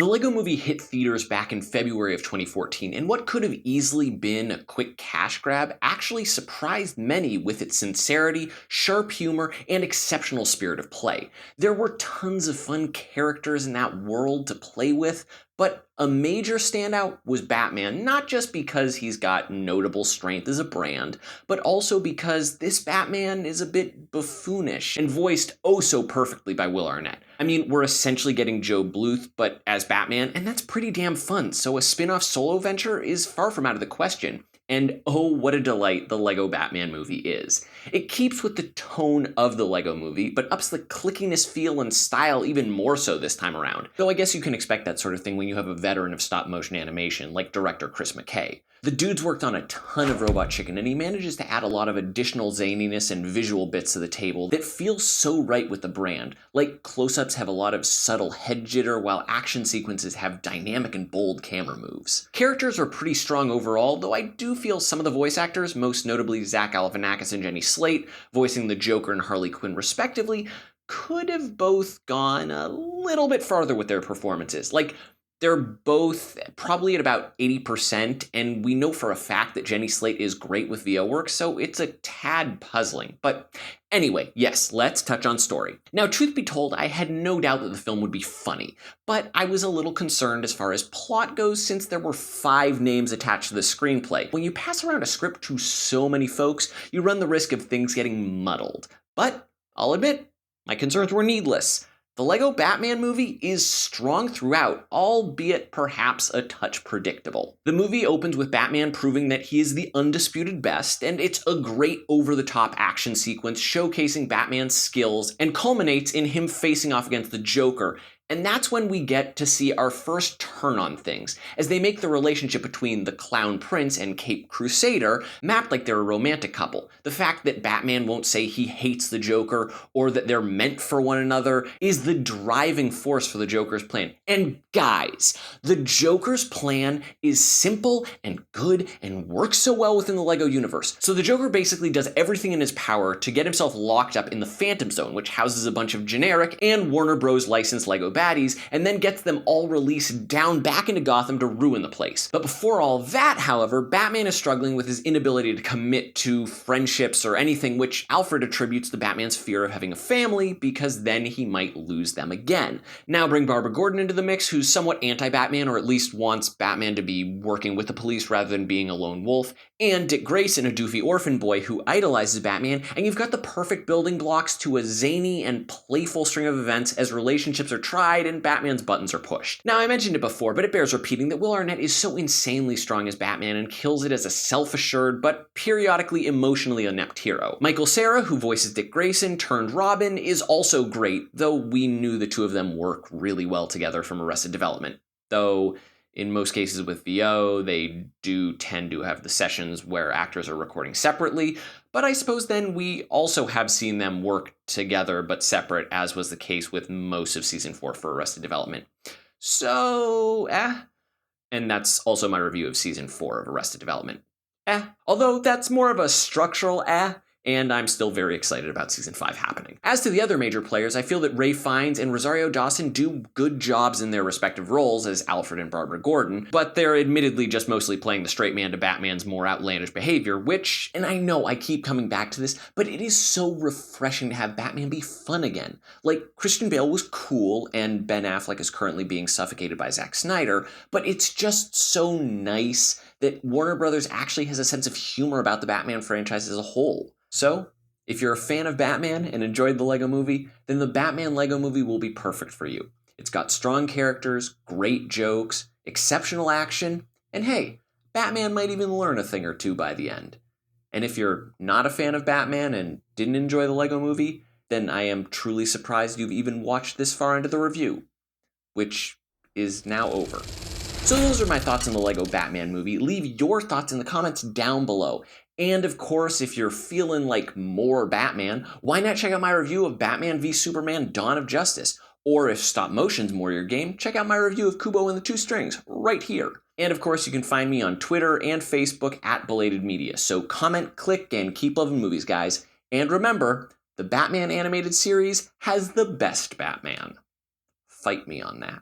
The Lego Movie hit theaters back in February of 2014, and what could have easily been a quick cash grab actually surprised many with its sincerity, sharp humor, and exceptional spirit of play. There were tons of fun characters in that world to play with, but a major standout was Batman, not just because he's got notable strength as a brand, but also because this Batman is a bit buffoonish and voiced oh so perfectly by Will Arnett. I mean, we're essentially getting Joe Bluth, but as Batman, and that's pretty damn fun, so a spin-off solo venture is far from out of the question. And oh, what a delight the Lego Batman movie is. It keeps with the tone of the Lego movie, but ups the clickiness feel and style even more so this time around. Though I guess you can expect that sort of thing when you have a veteran of stop-motion animation like director Chris McKay. The dude's worked on a ton of Robot Chicken, and he manages to add a lot of additional zaniness and visual bits to the table that feel so right with the brand. Like, close-ups have a lot of subtle head jitter, while action sequences have dynamic and bold camera moves. Characters are pretty strong overall, though I do feel some of the voice actors, most notably Zach Galifianakis and Jenny Slate, voicing the Joker and Harley Quinn respectively, could have both gone a little bit farther with their performances. Like, they're both probably at about 80%, and we know for a fact that Jenny Slate is great with VO work, so it's a tad puzzling. But anyway, yes, let's touch on story. Now, truth be told, I had no doubt that the film would be funny, but I was a little concerned as far as plot goes since there were 5 names attached to the screenplay. When you pass around a script to so many folks, you run the risk of things getting muddled. But I'll admit, my concerns were needless. The Lego Batman movie is strong throughout, albeit perhaps a touch predictable. The movie opens with Batman proving that he is the undisputed best, and it's a great over-the-top action sequence showcasing Batman's skills and culminates in him facing off against the Joker. And that's when we get to see our first turn on things, as they make the relationship between the Clown Prince and Cape Crusader mapped like they're a romantic couple. The fact that Batman won't say he hates the Joker or that they're meant for one another is the driving force for the Joker's plan. And guys, the Joker's plan is simple and good and works so well within the Lego universe. So the Joker basically does everything in his power to get himself locked up in the Phantom Zone, which houses a bunch of generic and Warner Bros. Licensed Lego baddies, and then gets them all released down back into Gotham to ruin the place. But before all that, however, Batman is struggling with his inability to commit to friendships or anything, which Alfred attributes to Batman's fear of having a family, because then he might lose them again. Now bring Barbara Gordon into the mix, who's somewhat anti-Batman, or at least wants Batman to be working with the police rather than being a lone wolf, and Dick Grayson, a doofy orphan boy who idolizes Batman, and you've got the perfect building blocks to a zany and playful string of events as relationships are tried and Batman's buttons are pushed. Now, I mentioned it before, but it bears repeating that Will Arnett is so insanely strong as Batman and kills it as a self-assured but periodically emotionally inept hero. Michael Cera, who voices Dick Grayson turned Robin, is also great, though we knew the two of them work really well together from Arrested Development. Though, in most cases with VO, they do tend to have the sessions where actors are recording separately, but I suppose then we also have seen them work together but separate, as was the case with most of Season 4 for Arrested Development. So, And that's also my review of Season 4 of Arrested Development. Although that's more of a structural and I'm still very excited about Season 5 happening. As to the other major players, I feel that Ray Fiennes and Rosario Dawson do good jobs in their respective roles as Alfred and Barbara Gordon, but they're admittedly just mostly playing the straight man to Batman's more outlandish behavior, which, and I know I keep coming back to this, but it is so refreshing to have Batman be fun again. Like, Christian Bale was cool, and Ben Affleck is currently being suffocated by Zack Snyder, but it's just so nice that Warner Brothers actually has a sense of humor about the Batman franchise as a whole. So, if you're a fan of Batman and enjoyed the Lego Movie, then the Batman Lego Movie will be perfect for you. It's got strong characters, great jokes, exceptional action, and hey, Batman might even learn a thing or two by the end. And if you're not a fan of Batman and didn't enjoy the Lego Movie, then I am truly surprised you've even watched this far into the review, which is now over. So those are my thoughts on the Lego Batman movie. Leave your thoughts in the comments down below. And of course, if you're feeling like more Batman, why not check out my review of Batman v Superman: Dawn of Justice? Or if stop motion's more your game, check out my review of Kubo and the Two Strings right here. And of course, you can find me on Twitter and Facebook at Belated Media. So comment, click, and keep loving movies, guys. And remember, the Batman animated series has the best Batman. Fight me on that.